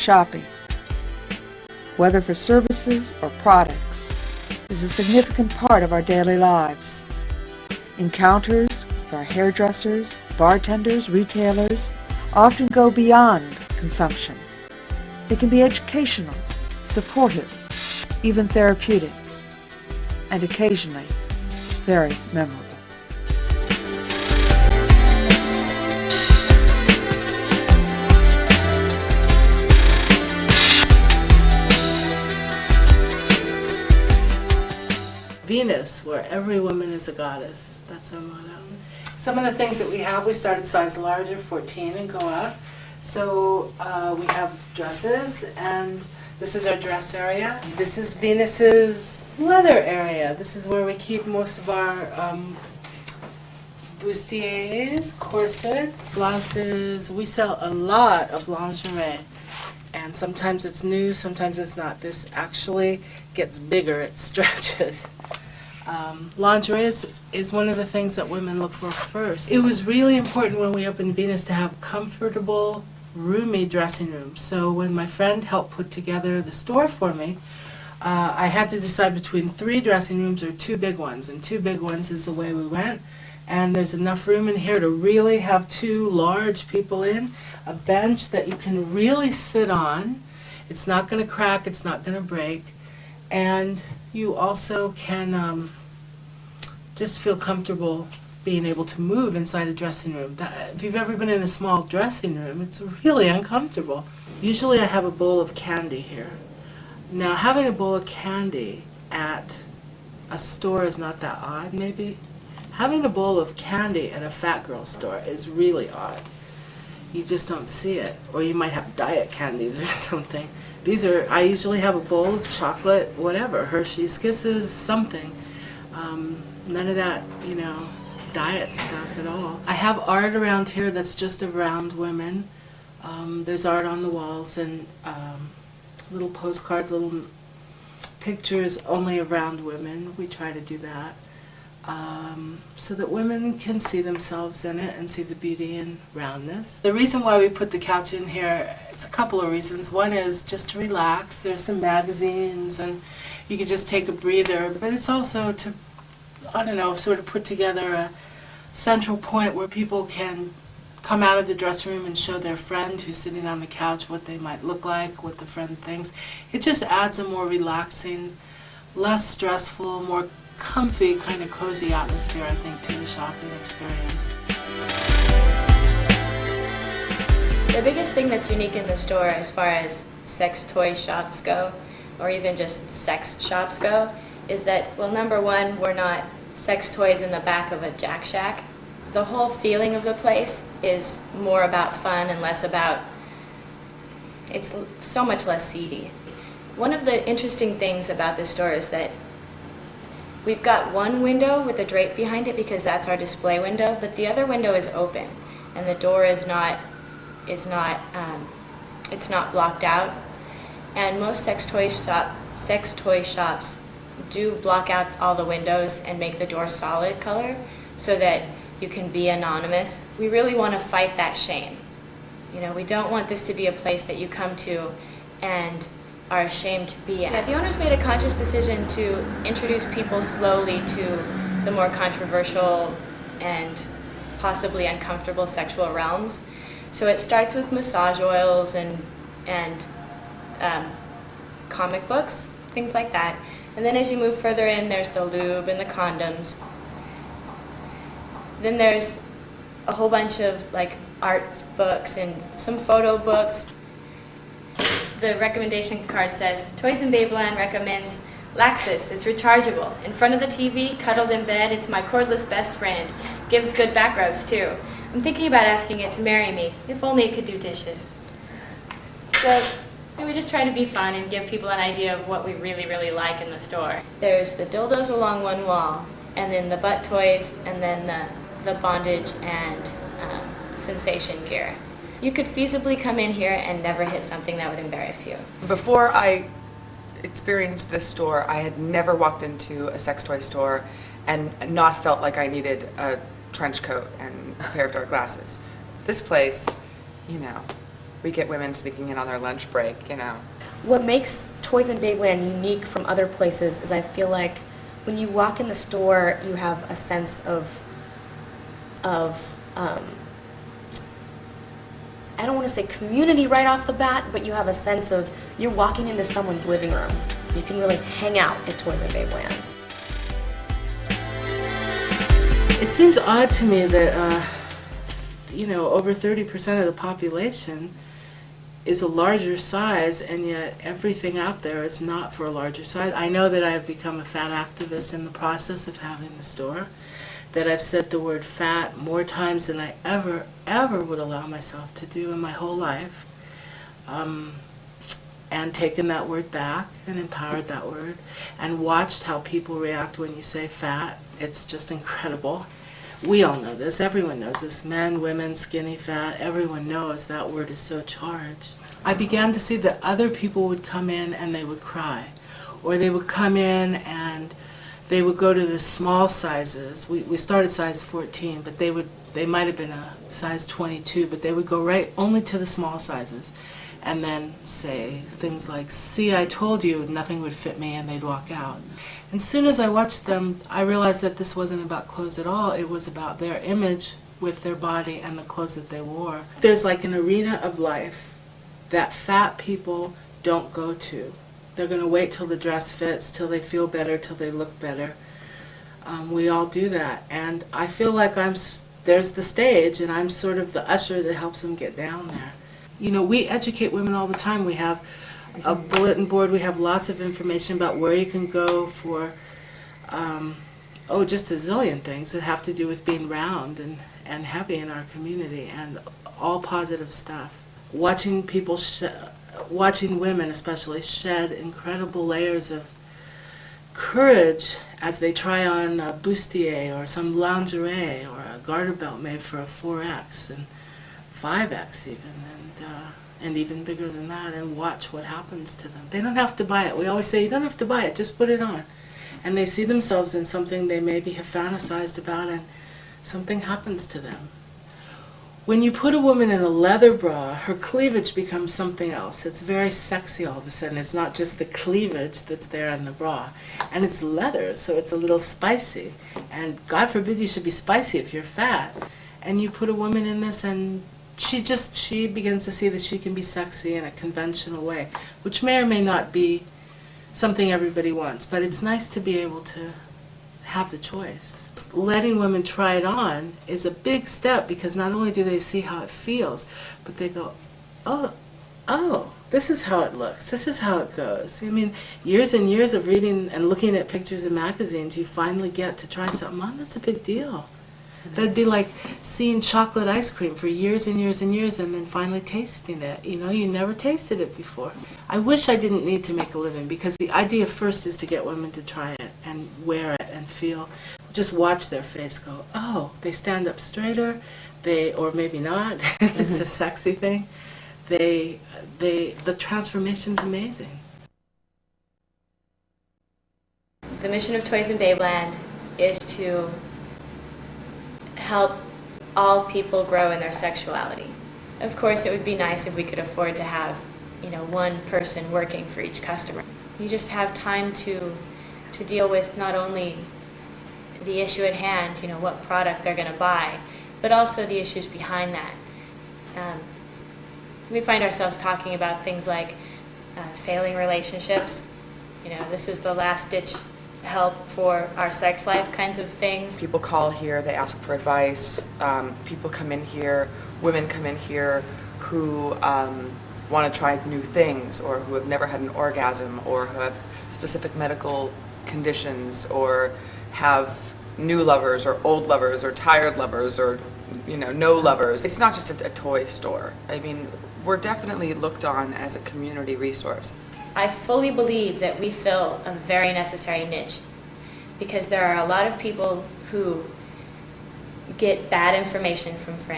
shopping, whether for services or products, is a significant part of our daily lives. Encounters with our hairdressers, bartenders, retailers often go beyond consumption. They can be educational, supportive, even therapeutic, and occasionally very memorable. Venus, where every woman is a goddess. That's our motto. Some of the things that we started size larger, 14 and go up. So we have dresses, and this is our dress area. This is Venus's leather area. This is where we keep most of our bustiers, corsets, blouses. We sell a lot of lingerie, and sometimes it's new, sometimes it's not. This actually gets bigger, it stretches. Lingerie is one of the things that women look for first. It was really important when we opened Venus to have comfortable, roomy dressing rooms. So when my friend helped put together the store for me, I had to decide between 3 dressing rooms or 2 big ones, and 2 big ones is the way we went. And there's enough room in here to really have 2 large people in, a bench that you can really sit on. It's not going to crack, it's not going to break, and you also can just feel comfortable being able to move inside a dressing room. If you've ever been in a small dressing room, it's really uncomfortable. Usually I have a bowl of candy here. Now, having a bowl of candy at a store is not that odd, maybe. Having a bowl of candy at a fat girl store is really odd. You just don't see it. Or you might have diet candies or something. I usually have a bowl of chocolate, whatever, Hershey's Kisses, something. None of that, diet stuff at all. I have art around here that's just around women. There's art on the walls and little postcards, little pictures only around women. We try to do that so that women can see themselves in it and see the beauty and roundness. The reason why we put the couch in here, it's a couple of reasons. One is just to relax. There's some magazines and you could just take a breather, but it's also to, sort of put together a central point where people can come out of the dressing room and show their friend who's sitting on the couch what they might look like, what the friend thinks. It just adds a more relaxing, less stressful, more comfy, kind of cozy atmosphere, I think, to the shopping experience. The biggest thing that's unique in the store as far as sex toy shops go, or even just sex shops go, is that, well, number one, we're not sex toys in the back of a Jack Shack. The whole feeling of the place is more about fun and less about, it's so much less seedy. One of the interesting things about this store is that we've got one window with a drape behind it because that's our display window, but the other window is open and the door it's not blocked out. And most sex toy shops do block out all the windows and make the door solid color so that you can be anonymous. We really want to fight that shame. We don't want this to be a place that you come to and are ashamed to be at. The owners made a conscious decision to introduce people slowly to the more controversial and possibly uncomfortable sexual realms. So it starts with massage oils and comic books, things like that. And then as you move further in, there's the lube and the condoms. Then there's a whole bunch of art books and some photo books. The recommendation card says, Toys and Babeland recommends Laxus. It's rechargeable. In front of the TV, cuddled in bed, it's my cordless best friend. Gives good back rubs too. I'm thinking about asking it to marry me. If only it could do dishes. So we just try to be fun and give people an idea of what we really, really like in the store. There's the dildos along one wall, and then the butt toys, and then the bondage and sensation gear. You could feasibly come in here and never hit something that would embarrass you. Before I experienced this store, I had never walked into a sex toy store and not felt like I needed a trench coat and a pair of dark glasses. This place, we get women sneaking in on their lunch break, you know. What makes Toys and Babeland unique from other places is I feel like when you walk in the store, you have a sense of I don't want to say community right off the bat, but you have a sense of you're walking into someone's living room. You can really hang out at Toys and Babeland. It seems odd to me that, over 30% of the population is a larger size, and yet everything out there is not for a larger size. I know that I have become a fat activist in the process of having the store, that I've said the word fat more times than I ever would allow myself to do in my whole life, and taken that word back and empowered that word and watched how people react when you say fat. It's just incredible. We all know this. Everyone knows this. Men, women, skinny, fat. Everyone knows that word is so charged. I began to see that other people would come in and they would cry. Or they would come in and they would go to the small sizes. We started size 14, but they might have been a size 22, but they would go right only to the small sizes and then say things like, "See, I told you nothing would fit me," and they'd walk out. And as soon as I watched them, I realized that this wasn't about clothes at all. It was about their image with their body and the clothes that they wore. There's like an arena of life that fat people don't go to. They're going to wait till the dress fits, till they feel better, till they look better. We all do that. And I feel like there's the stage, and I'm sort of the usher that helps them get down there. You know, we educate women all the time. We have a bulletin board. We have lots of information about where you can go for, just a zillion things that have to do with being round and heavy in our community, and all positive stuff. Watching people, watching women especially, shed incredible layers of courage as they try on a bustier or some lingerie or a garter belt made for a 4X and 5X even, and even bigger than that, and watch what happens to them. They don't have to buy it. We always say, you don't have to buy it, just put it on. And they see themselves in something they maybe have fantasized about, and something happens to them. When you put a woman in a leather bra, her cleavage becomes something else. It's very sexy all of a sudden. It's not just the cleavage that's there in the bra. And it's leather, so it's a little spicy. And God forbid you should be spicy if you're fat. And you put a woman in this, and she begins to see that she can be sexy in a conventional way, which may or may not be something everybody wants, but it's nice to be able to have the choice. Letting women try it on is a big step, because not only do they see how it feels, but they go, oh, this is how it looks, this is how it goes. I mean, years and years of reading and looking at pictures in magazines, you finally get to try something on. That's a big deal. That'd be like seeing chocolate ice cream for years and years and years, and then finally tasting it. You know, you never tasted it before. I wish I didn't need to make a living, because the idea first is to get women to try it and wear it and feel, just watch their face go, oh, they stand up straighter, or maybe not, it's a sexy thing. The transformation's amazing. The mission of Toys and Babeland is to help all people grow in their sexuality. Of course, it would be nice if we could afford to have, one person working for each customer. You just have time to deal with not only the issue at hand, what product they're going to buy, but also the issues behind that. We find ourselves talking about things like failing relationships. This is the last-ditch help for our sex life kinds of things. People call here, they ask for advice. People come in here, women come in here who want to try new things, or who have never had an orgasm, or who have specific medical conditions, or have new lovers, or old lovers, or tired lovers, or no lovers. It's not just a toy store. I mean, we're definitely looked on as a community resource. I fully believe that we fill a very necessary niche, because there are a lot of people who get bad information from friends.